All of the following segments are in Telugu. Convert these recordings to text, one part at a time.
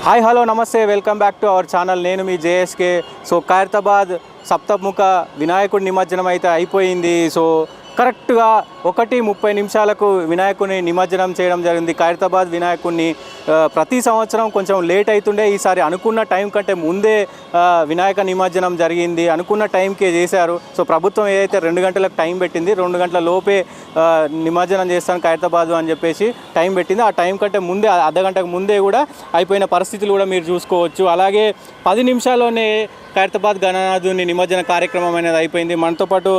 హాయ్ హలో నమస్తే welcome back to our channel. నేను మీ జేఎస్కే. సో ఖైరతాబాద్ సప్తముఖ వినాయకుడి నిమజ్జనం అయితే అయిపోయింది. సో కరెక్ట్గా 1:30 వినాయకుడిని నిమజ్జనం చేయడం జరిగింది. ఖైరతాబాద్ వినాయకుడిని ప్రతి సంవత్సరం కొంచెం లేట్ అవుతుండే, ఈసారి అనుకున్న టైం కంటే ముందే వినాయక నిమజ్జనం జరిగింది. అనుకున్న టైంకే చేశారు. సో ప్రభుత్వం ఏదైతే 2 గంటలకు టైం పెట్టింది, 2 గంటల లోపే నిమజ్జనం చేస్తాను ఖైరతాబాద్ అని చెప్పేసి టైం పెట్టింది. ఆ టైం కంటే ముందే, అర్ధగంటకు ముందే కూడా అయిపోయిన పరిస్థితులు కూడా మీరు చూసుకోవచ్చు. అలాగే 10 నిమిషాల్లోనే ఖైరతాబాద్ గణనాథుని నిమజ్జన కార్యక్రమం అనేది అయిపోయింది. మనతో పాటు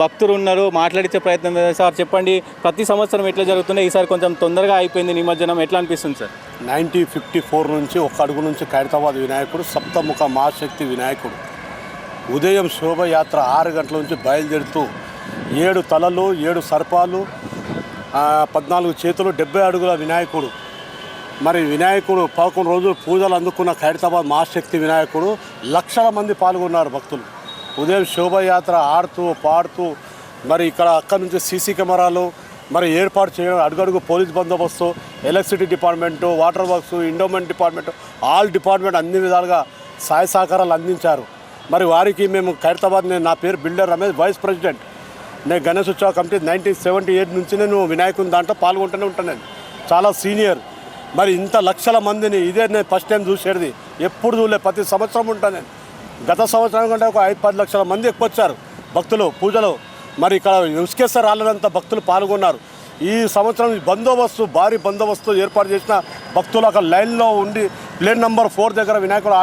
భక్తులు ఉన్నారు, మాట్లాడించే ప్రయత్నం చేస్తారు. సార్ చెప్పండి, ప్రతి సంవత్సరం ఎట్లా జరుగుతుంది, ఈసారి కొంచెం తొందరగా అయిపోయింది నిమజ్జనం, ఎట్లా అనిపిస్తుంది సార్? 1954 నుంచి ఒక అడుగు నుంచి ఖైరతాబాద్ వినాయకుడు సప్తముఖ మహాశక్తి వినాయకుడు ఉదయం శోభయాత్ర 6 గంటల నుంచి బయలుదేరుతూ 7 తలలు 7 సర్పాలు 14 చేతులు 70 అడుగుల వినాయకుడు. మరి వినాయకుడు 11 రోజులు పూజలు అందుకున్న ఖైరతాబాద్ మహాశక్తి వినాయకుడు లక్షల మంది పాల్గొన్నారు భక్తులు. ఉదయం శోభయాత్ర ఆడుతూ పాడుతూ మరి ఇక్కడ అక్కడి నుంచి సీసీ కెమెరాలు మరి ఏర్పాటు చేయడం, అడుగడుగు పోలీస్ బందోబస్తు, electricity department, water works, endowment department, all department అన్ని విధాలుగా సహాయ సహకారాలు అందించారు. మరి వారికి మేము ఖైరతాబాద్, నా పేరు బిల్డర్ రమేష్, వైస్ ప్రెసిడెంట్. నేను గణేష్ ఉత్సవ కమిటీ 1978 నుంచి నేను వినాయకుని దాంట్లో పాల్గొంటూనే ఉంటాను. చాలా సీనియర్. మరి ఇంత లక్షల మందిని ఇదే నేను ఫస్ట్ టైం చూసేది, ఎప్పుడు చూడలే. ప్రతి సంవత్సరం ఉంటాను నేను. గత సంవత్సరం కంటే ఒక 5-10 లక్షల మంది ఎక్కువ వచ్చారు భక్తులు పూజలు. మరి ఇక్కడ ఉస్కేశ్వర రాళ్ళంతా భక్తులు పాల్గొన్నారు. ఈ సంవత్సరం బందోబస్తు, భారీ బందోబస్తు ఏర్పాటు చేసిన భక్తులు అక్కడ లైన్లో ఉండి ప్లేన్ నెంబర్ 4 దగ్గర వినాయకుడు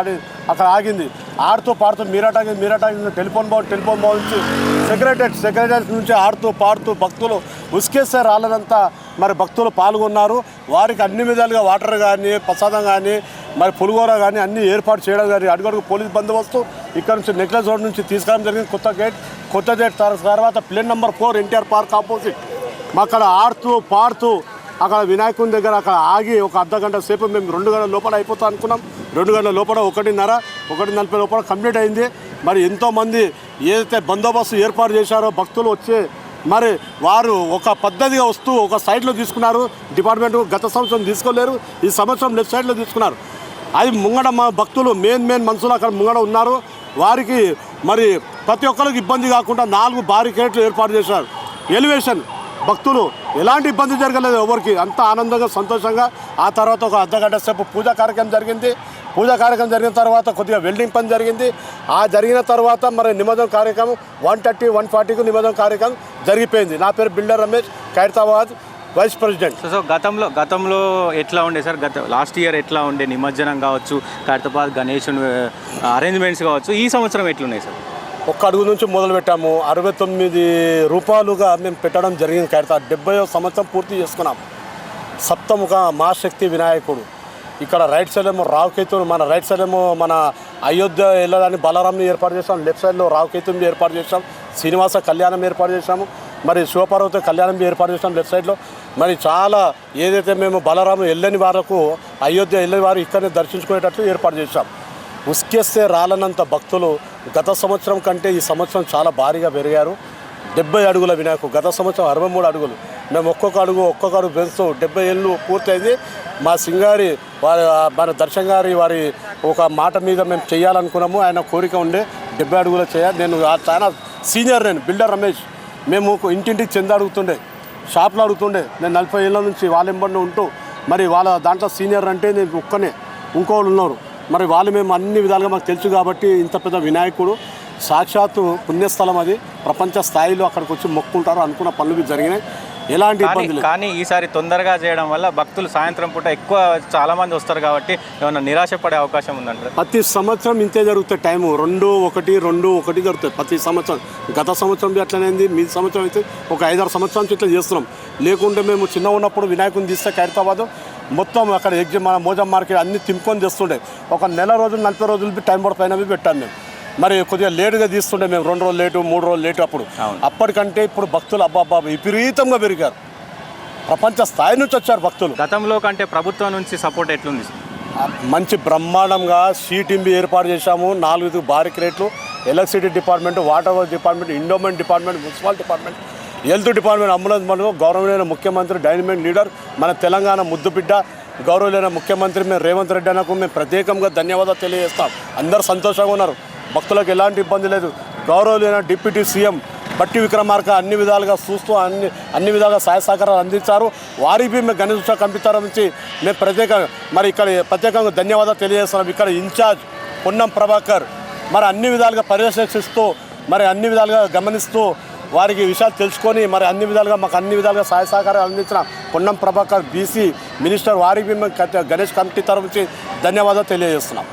అక్కడ ఆగింది. ఆడుతూ పాడుతూ మీరాటాకి టెలిఫోన్ భవన్ నుంచి సెక్రటరీ నుంచి ఆడుతూ పాడుతూ భక్తులు ఉస్కేశ్వర రాళ్ళంతా మరి భక్తులు పాల్గొన్నారు. వారికి అన్ని విధాలుగా వాటర్ కానీ, ప్రసాదం కానీ, మరి పులిగోర కానీ అన్నీ ఏర్పాటు చేయడం జరిగింది. అడుగడుగు పోలీస్ బందోబస్తు ఇక్కడ నుంచి నెక్లెస్ రోడ్ నుంచి తీసుకురావడం జరిగింది. కొత్త గేట్ తర్వాత plane number 4 NTR park opposite అక్కడ ఆడుతూ పాడుతూ అక్కడ వినాయకుని దగ్గర అక్కడ ఆగి ఒక అర్ధగంట సేపు మేము 2 గంటల లోపల అయిపోతాం అనుకున్నాం. 2 గంటల లోపల 1:30 లోపల కంప్లీట్ అయింది. మరి ఎంతోమంది ఏదైతే బందోబస్తు ఏర్పాటు చేశారో భక్తులు వచ్చి మరి వారు ఒక పద్ధతిగా వస్తూ ఒక సైడ్లో తీసుకున్నారు. డిపార్ట్మెంట్ గత సంవత్సరం తీసుకోలేరు, ఈ సంవత్సరం లెఫ్ట్ సైడ్లో తీసుకున్నారు. అది ముంగడ మా భక్తులు మెయిన్ మనుషులు అక్కడ ముంగడ ఉన్నారు. వారికి మరి ప్రతి ఒక్కరికి ఇబ్బంది కాకుండా 4 బారికేడ్లు ఏర్పాటు చేశారు. ఎలివేషన్ భక్తులు ఎలాంటి ఇబ్బంది జరగలేదు ఎవరికి, అంత ఆనందంగా సంతోషంగా. ఆ తర్వాత ఒక అర్ధగంట సేపు పూజా కార్యక్రమం జరిగింది. పూజా కార్యక్రమం జరిగిన తర్వాత కొద్దిగా వెల్డింగ్ పని జరిగింది. ఆ జరిగిన తర్వాత మరి నిమజ్జనం కార్యక్రమం 1:30-1:40కు నిమజ్జనం కార్యక్రమం జరిగిపోయింది. నా పేరు builder Ramesh, Khairatabad vice president. So గతంలో ఎట్లా ఉండే సార్? లాస్ట్ ఇయర్ ఎట్లా ఉండే నిమజ్జనం కావచ్చు, ఖైరతాబాద్ గణేశుని అరేంజ్మెంట్స్ కావచ్చు, ఈ సంవత్సరం ఎట్లున్నాయి సార్? 1 అడుగు నుంచి మొదలు పెట్టాము. 69 రూపాయలుగా మేము పెట్టడం జరిగింది. ఖైరతాబాద్ 70వ సంవత్సరం పూర్తి చేసుకున్నాం. సప్తముఖ మహాశక్తి వినాయకుడు ఇక్కడ రైట్ సైడ్ ఏమో రావుకేతుని, మన రైట్ సైడ్ ఏమో మన అయోధ్య వెళ్ళడానికి బలరాంని ఏర్పాటు చేసాం. లెఫ్ట్ సైడ్లో రావుకేతుని ఏర్పాటు చేసాం. శ్రీనివాస కళ్యాణం ఏర్పాటు చేసాము. మరి శివపార్వతి కళ్యాణం ఏర్పాటు చేసాం లెఫ్ట్ సైడ్లో. మరి చాలా ఏదైతే మేము బలరాము వెళ్ళని వారికి, అయోధ్య వెళ్ళని వారు ఇక్కడనే దర్శించుకునేటట్లు ఏర్పాటు చేసాం. ఉస్కేస్తే రాలనంత భక్తులు గత సంవత్సరం కంటే ఈ సంవత్సరం చాలా భారీగా పెరిగారు. 70 అడుగుల వినాయకుడు, గత సంవత్సరం 63 అడుగులు. మేము ఒక్కొక్క అడుగు పెంచుతూ 70 ఏళ్ళు పూర్తయింది. మా సింగారి మన దర్శన్ గారి వారి ఒక మాట మీద మేము చేయాలనుకున్నాము. ఆయన కోరిక ఉండే 70 అడుగులు చేయాలి. నేను చాలా సీనియర్, నేను బిల్డర్ రమేష్. మేము ఇంటింటికి చెంద అడుగుతుండే, షాప్లో అడుగుతుండే. నేను 40 ఏళ్ళ నుంచి వాళ్ళ ఎంబడిని ఉంటూ మరి వాళ్ళ దాంట్లో సీనియర్ అంటే నేను ఒక్కనే, ఇంకోళ్ళు ఉన్నారు. మరి వాళ్ళు మేము అన్ని విధాలుగా మాకు తెలుసు కాబట్టి ఇంత పెద్ద వినాయకుడు సాక్షాత్తు పుణ్యస్థలం, అది ప్రపంచ స్థాయిలో అక్కడికి వచ్చి మొక్కుంటారు. అనుకున్న పనులు జరిగినాయి, ఎలాంటి ఇబ్బంది లేదు. కానీ ఈసారి తొందరగా చేయడం వల్ల భక్తులు సాయంత్రం పూట చాలామంది వస్తారు కాబట్టి ఏమన్నా నిరాశపడే అవకాశం ఉందంటారు? ప్రతి సంవత్సరం ఇంతే జరుగుతాయి. టైము 2-1 జరుగుతాయి ప్రతి సంవత్సరం. గత సంవత్సరం అట్లనేది, మీ సంవత్సరం అయితే ఒక 5-6 సంవత్సరాల నుంచి ఇట్లా చేస్తున్నాం. లేకుంటే మేము చిన్న ఉన్నప్పుడు వినాయకుని తీస్తే ఖైరతాబాద్ మొత్తం అక్కడ మన మోజం మార్కెట్ అన్ని తింపుకొని తెస్తుండే. ఒక నెల రోజులు 40 రోజులు టైం పైన పెట్టాము మేము. మరి కొద్దిగా లేటుగా తీస్తుండే మేము, 2 రోజులు లేటు 3 రోజులు లేటు. అప్పటికంటే ఇప్పుడు భక్తులు అబ్బాబ్బా విపరీతంగా పెరిగారు. ప్రపంచ స్థాయి నుంచి వచ్చారు భక్తులు. గతంలో కంటే ప్రభుత్వం నుంచి సపోర్ట్ ఎట్లుంది? మంచి బ్రహ్మాండంగా సీటింబి ఏర్పాటు చేశాము. 4 బారికేడ్లు, electricity department, water work department, endowment department, municipal department, health department, ambulance మండలం, గౌరవనీయ ముఖ్యమంత్రి, డైనమిక్ లీడర్, మన తెలంగాణ ముద్దుబిడ్డ గౌరవులైన ముఖ్యమంత్రి మేము రేవంత్ రెడ్డి అన్నకు మేము ప్రత్యేకంగా ధన్యవాదాలు తెలియజేస్తాం. అందరూ సంతోషంగా ఉన్నారు, భక్తులకు ఎలాంటి ఇబ్బంది లేదు. గౌరవులైన డిప్యూటీ సీఎం బట్టి విక్రమార్క అన్ని విధాలుగా చూస్తూ అన్ని విధాలుగా సహాయ సహకారాలు అందించారు. వారికి మేము గణేష్ ఉత్సవ కమిటీ తరఫు నుంచి మేము ప్రత్యేకంగా ధన్యవాదాలు తెలియజేస్తున్నాం. ఇక్కడ ఇన్ఛార్జ్ పొన్నం ప్రభాకర్ మరి అన్ని విధాలుగా పర్యవేక్షిస్తూ మరి అన్ని విధాలుగా గమనిస్తూ వారికి విషయాలు తెలుసుకొని మరి అన్ని విధాలుగా సహాయ సహకారాలు అందించిన పొన్నం ప్రభాకర్ బీసీ మినిస్టర్ వారికి మేము గణేష్ కమిటీ తరఫు నుంచి ధన్యవాదాలు తెలియజేస్తున్నాం.